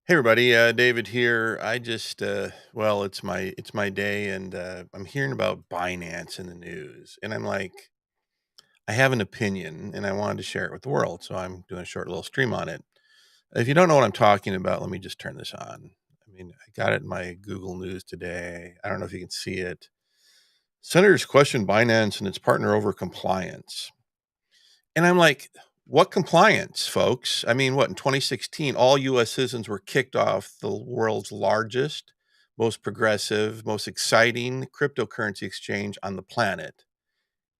Hey everybody, David here. Well, it's my day, and I'm hearing about Binance in the news, and I'm like, I have an opinion, and I wanted to share it with the world, so I'm doing a short little stream on it. If you don't know what I'm talking about, let me just turn this on. I mean, I got it in my Google News today. I don't know if you can see it. Senators question Binance and its partner over compliance. And I'm like, what compliance, folks? I mean, what, in 2016, all US citizens were kicked off the world's largest, most progressive, most exciting cryptocurrency exchange on the planet.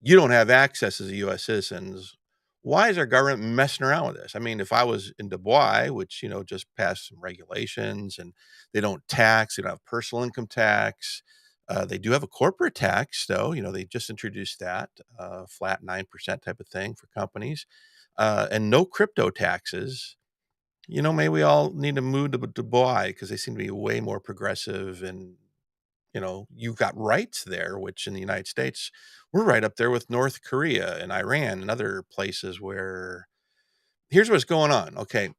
You don't have access as a US citizens. Why is our government messing around with this? I mean, if I was in Dubai, which, just passed some regulations and they don't tax, they don't have personal income tax. They do have a corporate tax, though. They just introduced that flat 9% type of thing for companies, and no crypto taxes. Maybe we all need to move to Dubai because they seem to be way more progressive, and you've got rights there, which in the United States, we're right up there with North Korea and Iran and other places where here's what's going on. Okay.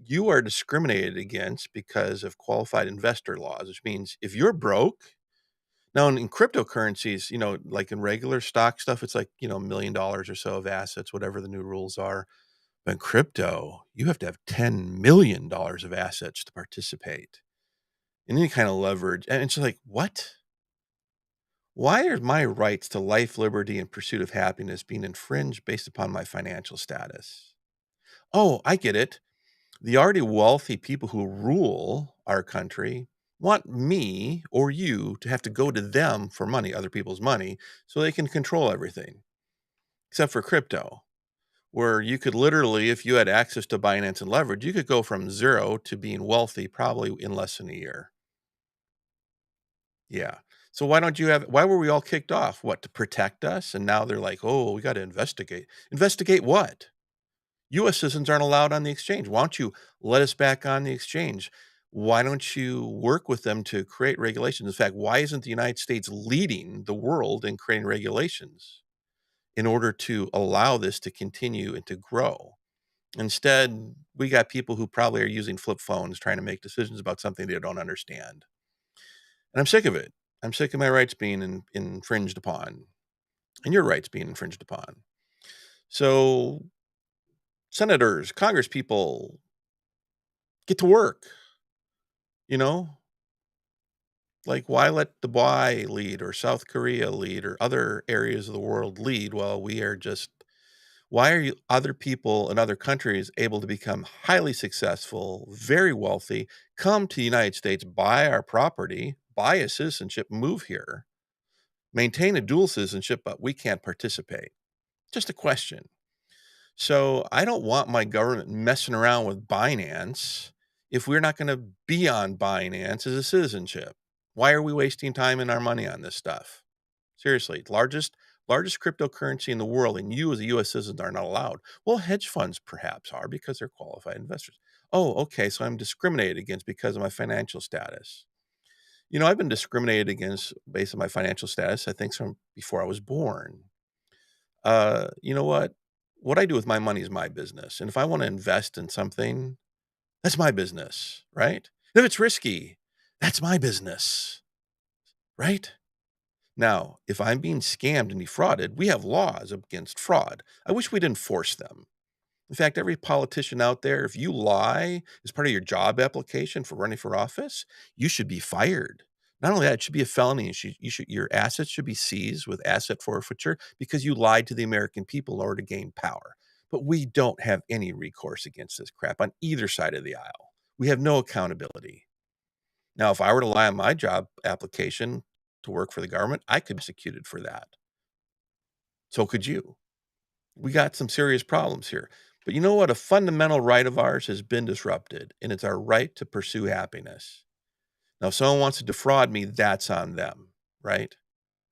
You are discriminated against because of qualified investor laws, which means if you're broke, now in cryptocurrencies, like in regular stock stuff, it's like, $1 million or so of assets, whatever the new rules are. But in crypto, you have to have $10 million of assets to participate in any kind of leverage. And it's like, what? Why are my rights to life, liberty, and pursuit of happiness being infringed based upon my financial status? Oh, I get it. The already wealthy people who rule our country want me or you to have to go to them for money, other people's money, so they can control everything, except for crypto, where you could literally, if you had access to Binance and leverage, you could go from zero to being wealthy probably in less than a year. Yeah. So why were we all kicked off? What, to protect us? And now they're like, oh, we got to investigate. Investigate what? US citizens aren't allowed on the exchange. Why don't you let us back on the exchange? Why don't you work with them to create regulations? In fact, why isn't the United States leading the world in creating regulations in order to allow this to continue and to grow? Instead, we got people who probably are using flip phones trying to make decisions about something they don't understand. And I'm sick of it. I'm sick of my rights being infringed upon and your rights being infringed upon. So, senators, congresspeople, get to work. You know, like, why let Dubai lead or South Korea lead or other areas of the world lead while we are just why are you other people in other countries able to become highly successful, very wealthy, come to the United States, buy our property, buy a citizenship, move here, maintain a dual citizenship, but we can't participate? Just a question. So I don't want my government messing around with Binance if we're not going to be on Binance as a citizenship. Why are we wasting time and our money on this stuff? Seriously, largest cryptocurrency in the world, and you as a U.S. citizen are not allowed. Well, hedge funds perhaps are because they're qualified investors. Oh, okay, so I'm discriminated against because of my financial status. I've been discriminated against based on my financial status, I think, from before I was born. You know what? What I do with my money is my business. And if I want to invest in something, that's my business, right? If it's risky, that's my business, right? Now, if I'm being scammed and defrauded, we have laws against fraud. I wish we'd enforce them. In fact, every politician out there, if you lie as part of your job application for running for office, you should be fired. Not only that, it should be a felony. Your assets should be seized with asset forfeiture because you lied to the American people in order to gain power. But we don't have any recourse against this crap on either side of the aisle. We have no accountability. Now, if I were to lie on my job application to work for the government, I could be executed for that. So could you. We got some serious problems here. But you know what? A fundamental right of ours has been disrupted, and it's our right to pursue happiness. Now, if someone wants to defraud me, that's on them, right?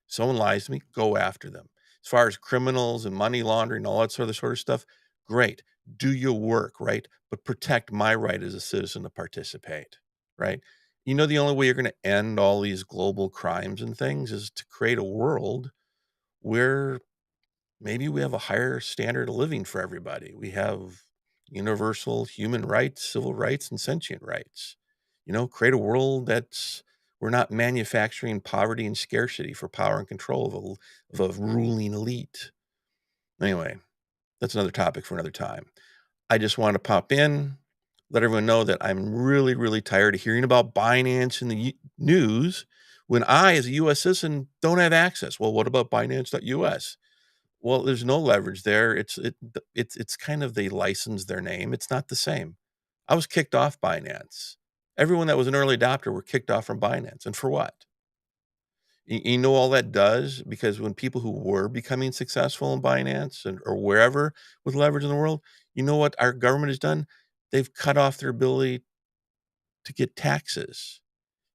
Someone lies to me, go after them. As far as criminals and money laundering and all that sort of stuff, great. Do your work, right? But protect my right as a citizen to participate, right? The only way you're going to end all these global crimes and things is to create a world where maybe we have a higher standard of living for everybody. We have universal human rights, civil rights, and sentient rights. Create a world that's we're not manufacturing poverty and scarcity for power and control of a ruling elite. Anyway, that's another topic for another time. I just want to pop in, let everyone know that I'm really, really tired of hearing about Binance in the news when I, as a US citizen, don't have access. Well, what about Binance.us? Well, there's no leverage there. It's kind of they license their name. It's not the same. I was kicked off Binance. Everyone that was an early adopter were kicked off from Binance. And for what? You know all that does? Because when people who were becoming successful in Binance or wherever with leverage in the world, you know what our government has done? They've cut off their ability to get taxes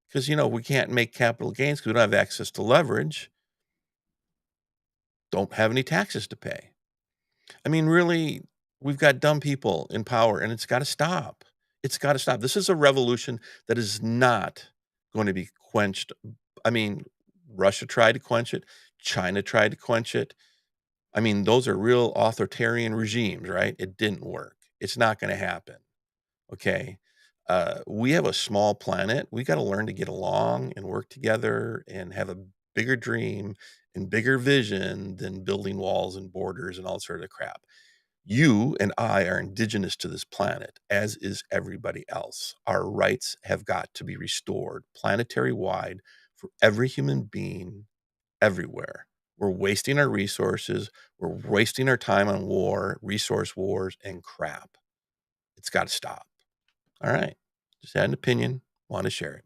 because, we can't make capital gains because we don't have access to leverage, don't have any taxes to pay. I mean, really, we've got dumb people in power and it's got to stop. It's got to stop. This is a revolution that is not going to be quenched. I mean, Russia tried to quench it. China tried to quench it. I mean, those are real authoritarian regimes, right? It didn't work. It's not going to happen. Okay. We have a small planet. We got to learn to get along and work together and have a bigger dream and bigger vision than building walls and borders and all sort of crap. You and I are indigenous to this planet, as is everybody else. Our rights have got to be restored planetary wide for every human being everywhere. We're wasting our resources. We're wasting our time on war, resource wars, and crap. It's got to stop. All right. Just had an opinion. Want to share it.